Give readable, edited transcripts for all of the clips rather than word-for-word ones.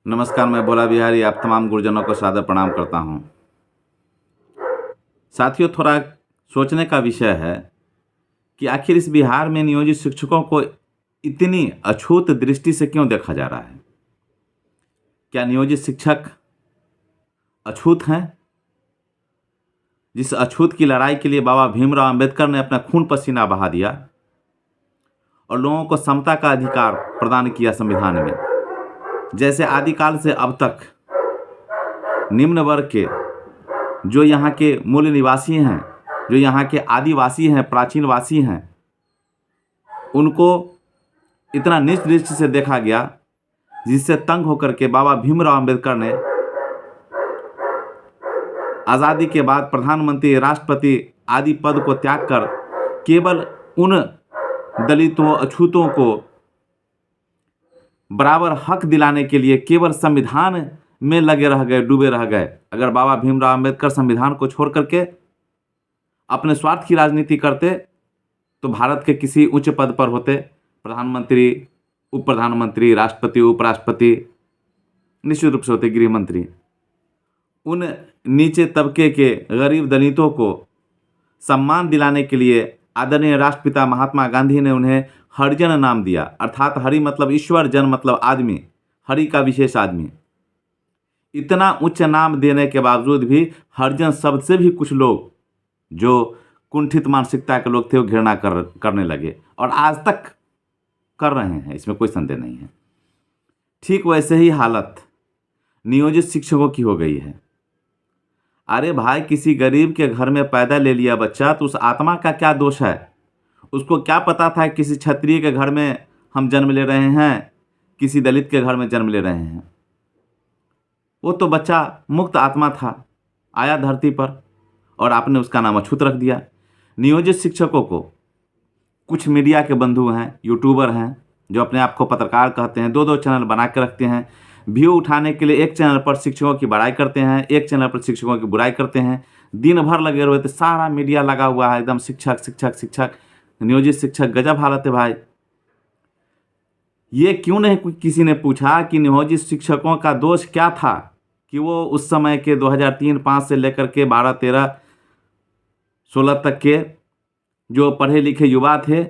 नमस्कार, मैं भोला बिहारी आप तमाम गुरुजनों को सादर प्रणाम करता हूं। साथियों, थोड़ा सोचने का विषय है कि आखिर इस बिहार में नियोजित शिक्षकों को इतनी अछूत दृष्टि से क्यों देखा जा रहा है। क्या नियोजित शिक्षक अछूत हैं? जिस अछूत की लड़ाई के लिए बाबा भीमराव अंबेडकर ने अपना खून पसीना बहा दिया और लोगों को समता का अधिकार प्रदान किया संविधान में, जैसे आदिकाल से अब तक निम्न वर्ग के जो यहाँ के मूल निवासी हैं, जो यहाँ के आदिवासी हैं, प्राचीनवासी हैं, उनको इतना नीच दृष्टि से देखा गया, जिससे तंग होकर के बाबा भीमराव अंबेडकर ने आज़ादी के बाद प्रधानमंत्री, राष्ट्रपति आदि पद को त्याग कर केवल उन दलितों, अछूतों को बराबर हक दिलाने के लिए केवल संविधान में लगे रह गए, डूबे रह गए। अगर बाबा भीमराव अंबेडकर संविधान को छोड़ करके अपने स्वार्थ की राजनीति करते तो भारत के किसी उच्च पद पर होते, प्रधानमंत्री, उप प्रधानमंत्री, राष्ट्रपति, उपराष्ट्रपति, निश्चित रूप से होते गृह मंत्री। उन नीचे तबके के गरीब दलितों को सम्मान दिलाने के लिए आदरणीय राष्ट्रपिता महात्मा गांधी ने उन्हें हरिजन नाम दिया, अर्थात हरि मतलब ईश्वर, जन मतलब आदमी, हरि का विशेष आदमी। इतना उच्च नाम देने के बावजूद भी हरिजन शब्द से भी कुछ लोग जो कुंठित मानसिकता के लोग थे वो घृणा करने लगे, और आज तक कर रहे हैं, इसमें कोई संदेह नहीं है। ठीक वैसे ही हालत नियोजित शिक्षकों की हो गई है। अरे भाई, किसी गरीब के घर में पैदा ले लिया बच्चा तो उस आत्मा का क्या दोष है? उसको क्या पता था किसी क्षत्रिय के घर में हम जन्म ले रहे हैं, किसी दलित के घर में जन्म ले रहे हैं? वो तो बच्चा मुक्त आत्मा था, आया धरती पर और आपने उसका नाम अछूत रख दिया। नियोजित शिक्षकों को कुछ मीडिया के बंधु हैं, यूट्यूबर हैं, जो अपने आप को पत्रकार कहते हैं, 2-2 चैनल बना के रखते हैं। व्यू उठाने के लिए एक चैनल पर शिक्षकों की बड़ाई करते हैं, एक चैनल पर शिक्षकों की बुराई करते हैं। दिन भर लगे हुए थे, सारा मीडिया लगा हुआ है, एकदम शिक्षक शिक्षक शिक्षक, नियोजित शिक्षक। गजब हालत है भाई। ये क्यों नहीं किसी ने पूछा कि नियोजित शिक्षकों का दोष क्या था कि वो उस समय के 2003-05 से लेकर के 12-13-16 तक के जो पढ़े लिखे युवा थे,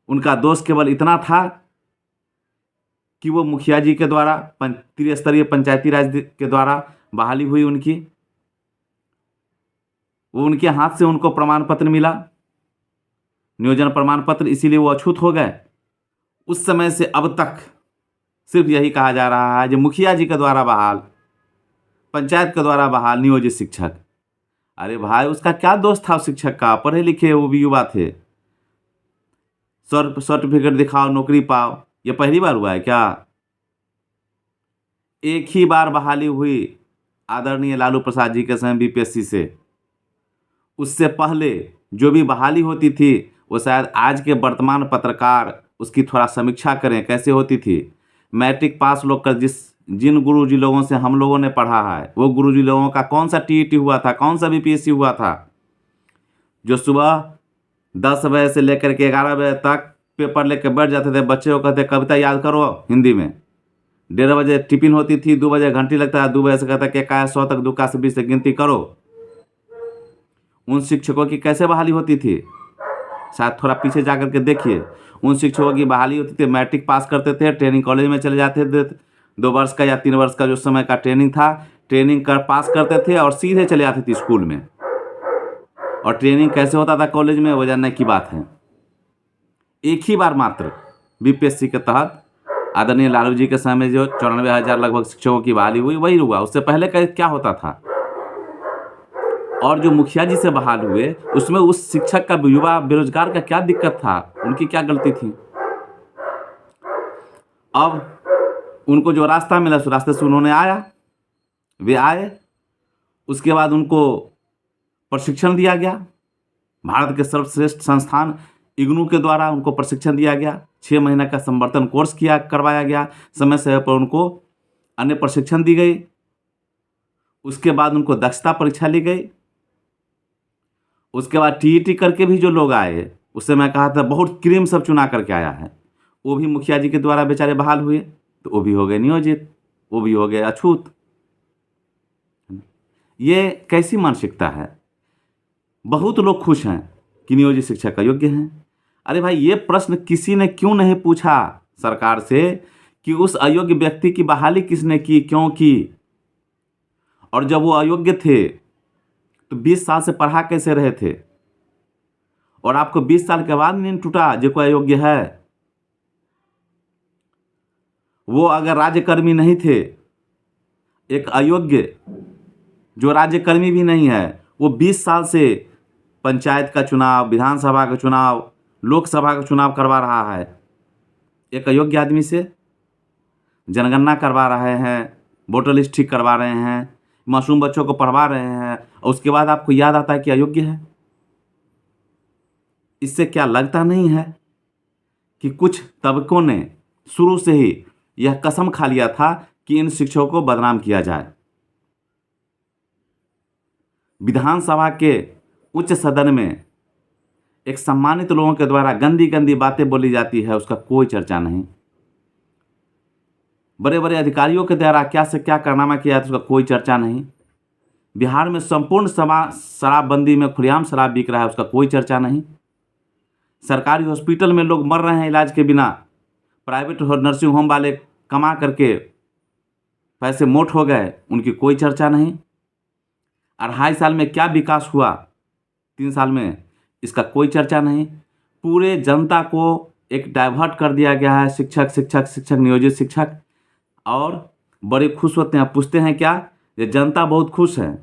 उनका दोष केवल इतना था कि वो मुखिया जी के द्वारा, त्रिस्तरीय पंचायती राज के द्वारा बहाली हुई उनकी, वो उनके हाथ से उनको प्रमाण पत्र मिला, नियोजन प्रमाण पत्र, इसीलिए वो अछूत हो गए। उस समय से अब तक सिर्फ यही कहा जा रहा है जो मुखिया जी के द्वारा बहाल, पंचायत के द्वारा बहाल नियोजित शिक्षक। अरे भाई, उसका क्या दोष था उस शिक्षक का? पढ़े लिखे वो भी युवा थे। सर्टिफिकेट दिखाओ, नौकरी पाओ, ये पहली बार हुआ है क्या? एक ही बार बहाली हुई आदरणीय लालू प्रसाद जी के समय बीपीएससी से। उससे पहले जो भी बहाली होती थी वो शायद आज के वर्तमान पत्रकार उसकी थोड़ा समीक्षा करें, कैसे होती थी। मैट्रिक पास लोग का जिन गुरुजी लोगों से हम लोगों ने पढ़ा है, वो गुरुजी लोगों का कौन सा टीईटी हुआ था, कौन सा बीपीएससी हुआ था, जो सुबह 10 बजे से लेकर के 11 बजे तक पेपर लेकर बैठ जाते थे। बच्चे को कहते कविता याद करो हिंदी में। 1:30 बजे टिफिन होती थी, 2 बजे घंटी लगता है, 2 बजे से कहता कि 1 100 तक 2 से 20 से गिनती करो। उन शिक्षकों की कैसे बहाली होती थी? शायद थोड़ा पीछे जा करके देखिए। उन शिक्षकों की बहाली होती थी, मैट्रिक पास करते थे, ट्रेनिंग कॉलेज में चले जाते थे, 2 वर्ष का या 3 वर्ष का जो समय का ट्रेनिंग था, ट्रेनिंग कर पास करते थे और सीधे चले जाते थे स्कूल में। और ट्रेनिंग कैसे होता था कॉलेज में, वो जानने की बात है। एक ही बार मात्र बीपीएससी के तहत आदरणीय लालू जी के समय में जो 94,000 लगभग शिक्षकों की बहाली हुई, वही हुआ। उससे पहले क्या होता था? और जो मुखिया जी से बहाल हुए, उसमें उस शिक्षक का, युवा बेरोजगार का क्या दिक्कत था? उनकी क्या गलती थी? अब उनको जो रास्ता मिला उस रास्ते से उन्होंने वे आए। उसके बाद उनको प्रशिक्षण दिया गया। भारत के सर्वश्रेष्ठ संस्थान इग्नू के द्वारा उनको प्रशिक्षण दिया गया। 6 महीने का संवर्धन कोर्स करवाया गया। समय समय पर उनको अन्य प्रशिक्षण दी गई। उसके बाद उनको दक्षता परीक्षा ली गई। उसके बाद टीईटी करके भी जो लोग आए, उससे मैं कहा था बहुत क्रीम सब चुना करके आया है, वो भी मुखिया जी के द्वारा बेचारे बहाल हुए। तो वो भी हो गए नियोजित, वो भी हो गए अछूत। ये कैसी मानसिकता है? बहुत लोग खुश हैं कि नियोजित शिक्षक अयोग्य हैं। अरे भाई, ये प्रश्न किसी ने क्यों नहीं पूछा सरकार से कि उस अयोग्य व्यक्ति की बहाली किसने की, क्यों की? और जब वो अयोग्य थे तो 20 साल से पढ़ा कैसे रहे थे? और आपको 20 साल के बाद नींद टूटा जो कोई अयोग्य है? वो अगर राज्यकर्मी नहीं थे, एक अयोग्य जो राज्यकर्मी भी नहीं है, वो 20 साल से पंचायत का चुनाव, विधानसभा का चुनाव, लोकसभा का चुनाव करवा रहा है, एक अयोग्य आदमी से जनगणना करवा रहे हैं, वोटर लिस्ट ठीक करवा रहे हैं, मासूम बच्चों को पढ़वा रहे हैं, और उसके बाद आपको याद आता है कि अयोग्य है। इससे क्या लगता नहीं है कि कुछ तबकों ने शुरू से ही यह कसम खा लिया था कि इन शिक्षकों को बदनाम किया जाए? विधानसभा के उच्च सदन में एक सम्मानित लोगों के द्वारा गंदी गंदी बातें बोली जाती है, उसका कोई चर्चा नहीं। बड़े बड़े अधिकारियों के द्वारा क्या से क्या कारनामा किया है, उसका कोई चर्चा नहीं। बिहार में संपूर्ण शराबबंदी में खुलेआम शराब बिक रहा है, उसका कोई चर्चा नहीं। सरकारी हॉस्पिटल में लोग मर रहे हैं इलाज के बिना, प्राइवेट नर्सिंग होम वाले कमा करके पैसे मोट हो गए, उनकी कोई चर्चा नहीं। 2.5 साल में क्या विकास हुआ, 3 साल में, इसका कोई चर्चा नहीं। पूरे जनता को एक डाइवर्ट कर दिया गया है, शिक्षक शिक्षक शिक्षक, नियोजित शिक्षक, और बड़े खुश होते हैं। पूछते हैं क्या? ये जनता बहुत खुश है,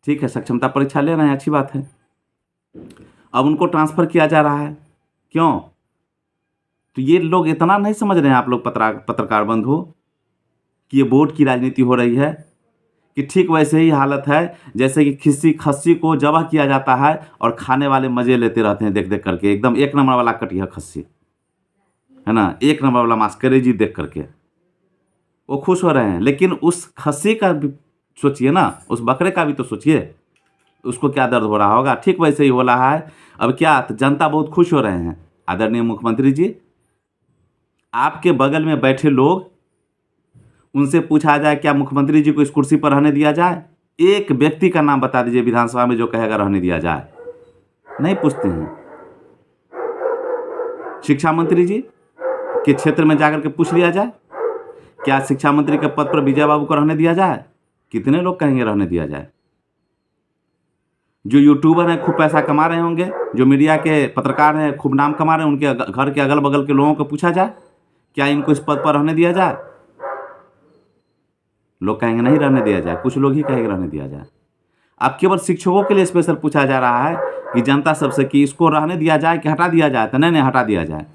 ठीक है, सक्षमता परीक्षा ले रहे हैं, अच्छी बात है। अब उनको ट्रांसफ़र किया जा रहा है, क्यों? तो ये लोग इतना नहीं समझ रहे हैं, आप लोग पत्रकार बंधु, कि ये वोट की राजनीति हो रही है, कि ठीक वैसे ही हालत है जैसे कि किसी खस्सी को ज़बह किया जाता है और खाने वाले मज़े लेते रहते हैं देख देख करके। एकदम 1 नंबर वाला कटिया खस्सी है ना, 1 नंबर वाला मांस करेजी देख करके वो खुश हो रहे हैं। लेकिन उस खस्सी का भी सोचिए ना, उस बकरे का भी तो सोचिए, उसको क्या दर्द हो रहा होगा। ठीक वैसे ही हो रहा है। अब क्या, तो जनता बहुत खुश हो रहे हैं। आदरणीय मुख्यमंत्री जी, आपके बगल में बैठे लोग, उनसे पूछा जाए क्या मुख्यमंत्री जी को इस कुर्सी पर रहने दिया जाए? एक व्यक्ति का नाम बता दीजिए विधानसभा में जो कहेगा रहने दिया जाए। नहीं पूछते हैं। शिक्षा मंत्री जी के क्षेत्र में जाकर के पूछ लिया जाए, क्या शिक्षा मंत्री के पद पर विजय बाबू को रहने दिया जाए? कितने लोग कहेंगे रहने दिया जाए? जो यूट्यूबर हैं खूब पैसा कमा रहे होंगे, जो मीडिया के पत्रकार हैं खूब नाम कमा रहे हैं, उनके घर के अगल बगल के लोगों को पूछा जाए क्या इनको इस पद पर रहने दिया जाए? लोग कहेंगे नहीं रहने दिया जाए, कुछ लोग ही कहेंगे रहने दिया जाए। अब केवल शिक्षकों के लिए स्पेशल पूछा जा रहा है कि जनता सबसे कि इसको रहने दिया जाए कि हटा दिया जाए, तो नहीं हटा दिया जाए।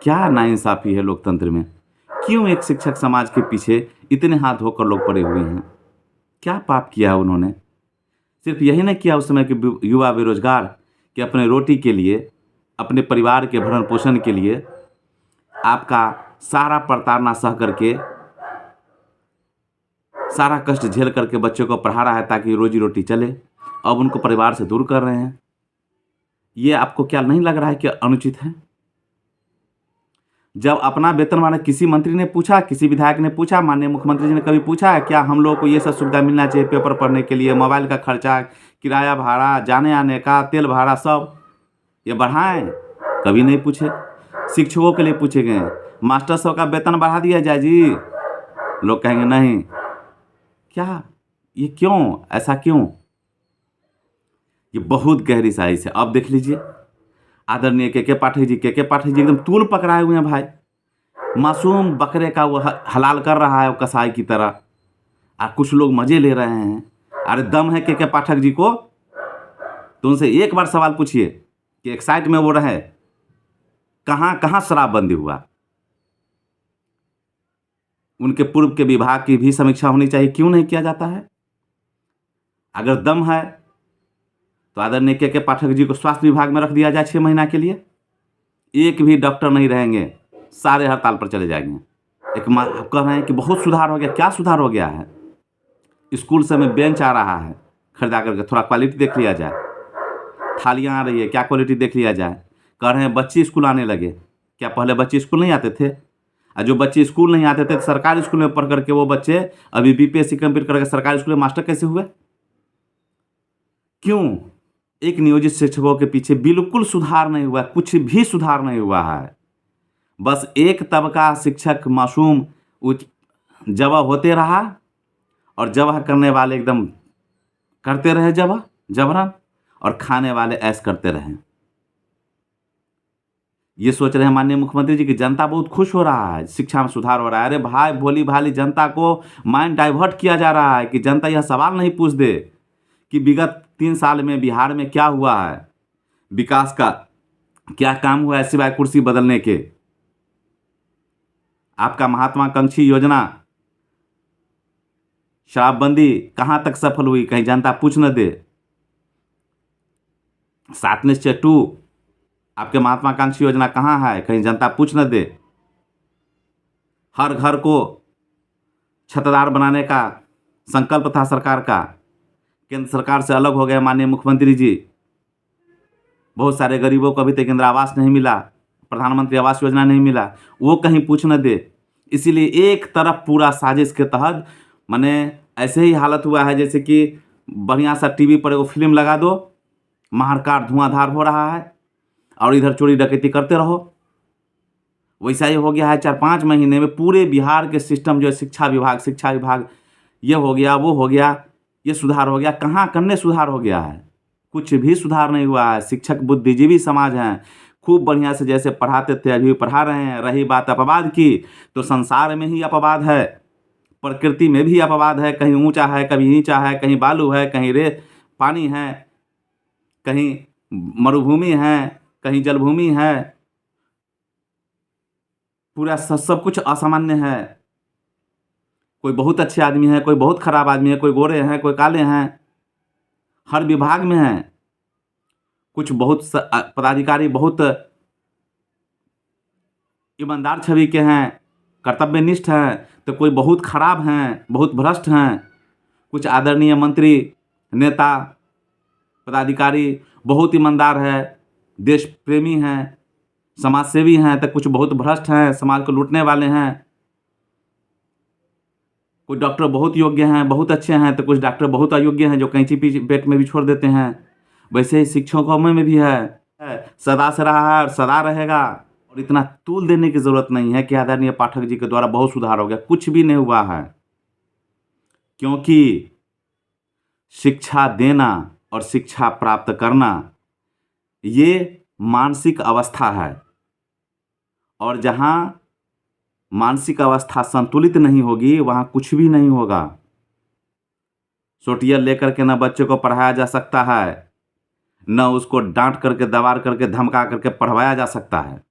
क्या नाइंसाफ़ी है लोकतंत्र में। क्यों एक शिक्षक समाज के पीछे इतने हाथ धोकर लोग पड़े हुए हैं? क्या पाप किया उन्होंने? सिर्फ यही नहीं किया उस समय के युवा बेरोजगार कि अपने रोटी के लिए, अपने परिवार के भरण पोषण के लिए आपका सारा प्रताड़ना सह करके, सारा कष्ट झेल करके बच्चों को पढ़ा रहा है ताकि रोजी रोटी चले, अब उनको परिवार से दूर कर रहे हैं। ये आपको क्या नहीं लग रहा है कि अनुचित है? जब अपना वेतन माने किसी मंत्री ने पूछा, किसी विधायक ने पूछा, माननीय मुख्यमंत्री जी ने कभी पूछा है क्या हम लोग को ये सब सुविधा मिलना चाहिए, पेपर पढ़ने के लिए, मोबाइल का खर्चा, किराया भाड़ा, जाने आने का तेल भाड़ा, सब ये बढ़ाएं? कभी नहीं पूछे। शिक्षकों के लिए पूछे गए, मास्टर सब का वेतन बढ़ा दिया जाए जी, लोग कहेंगे नहीं। क्या ये क्यों, ऐसा क्यों? ये बहुत गहरी साइज से। अब देख लीजिए आदरणीय के पाठक जी, के पाठक जी एकदम तूल पकड़ाए हुए हैं भाई। मासूम बकरे का वो हलाल कर रहा है वो कसाई की तरह, और कुछ लोग मजे ले रहे हैं। अरे दम है के पाठक जी को तो उनसे एक बार सवाल पूछिए कि एक साइड में वो रहे, कहाँ कहाँ शराबबंदी हुआ? उनके पूर्व के विभाग की भी समीक्षा होनी चाहिए, क्यों नहीं किया जाता है? अगर दम है तो आदरणीय के पाठक जी को स्वास्थ्य विभाग में रख दिया जाए 6 महीना के लिए, एक भी डॉक्टर नहीं रहेंगे, सारे हड़ताल पर चले जाएंगे। एक कह रहे हैं कि बहुत सुधार हो गया, क्या सुधार हो गया है? स्कूल से में बेंच आ रहा है खरीदा करके, थोड़ा क्वालिटी देख लिया जाए। थालियाँ आ रही है, क्या क्वालिटी देख लिया जाए। कह रहे हैं बच्चे स्कूल आने लगे, क्या पहले बच्चे स्कूल नहीं आते थे? और जो बच्चे स्कूल नहीं आते थे सरकारी स्कूल में पढ़ करके वो बच्चे अभी बीपीएससी कंप्लीट करके सरकारी स्कूल में मास्टर कैसे हुए? क्यों? एक नियोजित शिक्षकों के पीछे बिल्कुल सुधार नहीं हुआ, कुछ भी सुधार नहीं हुआ है। बस एक तबका शिक्षक मासूम जबा होते रहा और जबा करने वाले एकदम करते रहे जबरन, और खाने वाले ऐश करते रहे। ये सोच रहे हैं माननीय मुख्यमंत्री जी की जनता बहुत खुश हो रहा है, शिक्षा में सुधार हो रहा है। अरे भाई, भोली भाली जनता को माइंड डाइवर्ट किया जा रहा है कि जनता यह सवाल नहीं पूछ दे कि विगत 3 साल में बिहार में क्या हुआ है, विकास का क्या काम हुआ है सिवाय कुर्सी बदलने के। आपका महत्वाकांक्षी योजना शराबबंदी कहाँ तक सफल हुई, कहीं जनता पूछ न दे। 7 निश्चय 2 आपके महत्वाकांक्षी योजना कहाँ है, कहीं जनता पूछ न दे। हर घर को छतदार बनाने का संकल्प था सरकार का, केंद्र सरकार से अलग हो गए माननीय मुख्यमंत्री जी। बहुत सारे गरीबों को अभी तक इंदिरा आवास नहीं मिला, प्रधानमंत्री आवास योजना नहीं मिला, वो कहीं पूछ न दे। इसीलिए एक तरफ पूरा साजिश के तहत माने ऐसे ही हालत हुआ है जैसे कि बढ़िया सा टीवी पर वो फिल्म लगा दो, महारकार धुआंधार हो रहा है और इधर चोरी डकैती करते रहो। वैसा ही हो गया है। 4-5 महीने में पूरे बिहार के सिस्टम जो है शिक्षा विभाग ये हो गया, वो हो गया, ये सुधार हो गया। कहाँ कन्ने सुधार हो गया है? कुछ भी सुधार नहीं हुआ है। शिक्षक बुद्धिजीवी समाज हैं, खूब बढ़िया से जैसे पढ़ाते थे अभी पढ़ा रहे हैं। रही बात अपवाद की, तो संसार में ही अपवाद है, प्रकृति में भी अपवाद है। कहीं ऊंचा है, कभी नीचा है, कहीं बालू है, कहीं पानी है, कहीं मरुभूमि है, कहीं जलभूमि है। पूरा सब कुछ असामान्य है। कोई बहुत अच्छे आदमी है, कोई बहुत खराब आदमी है, कोई गोरे हैं, कोई काले हैं, हर विभाग में हैं। कुछ बहुत पदाधिकारी बहुत ईमानदार छवि के हैं, कर्तव्यनिष्ठ हैं, तो कोई बहुत खराब हैं, बहुत भ्रष्ट हैं। कुछ आदरणीय मंत्री, नेता, पदाधिकारी बहुत ईमानदार है, देश प्रेमी हैं, समाजसेवी हैं, तो कुछ बहुत भ्रष्ट हैं, समाज को लूटने वाले हैं। कुछ डॉक्टर बहुत योग्य हैं, बहुत अच्छे हैं, तो कुछ डॉक्टर बहुत अयोग्य हैं जो कैंची पेट में भी छोड़ देते हैं। वैसे ही शिक्षकों में भी है, सदा से रहा है और सदा रहेगा। और इतना तूल देने की जरूरत नहीं है कि आदरणीय पाठक जी के द्वारा बहुत सुधार हो गया। कुछ भी नहीं हुआ है, क्योंकि शिक्षा देना और शिक्षा प्राप्त करना ये मानसिक अवस्था है, और जहाँ मानसिक अवस्था संतुलित नहीं होगी वहाँ कुछ भी नहीं होगा। सोटिया लेकर के न बच्चे को पढ़ाया जा सकता है, न उसको डांट करके, दबाड़ करके, धमका करके पढ़वाया जा सकता है।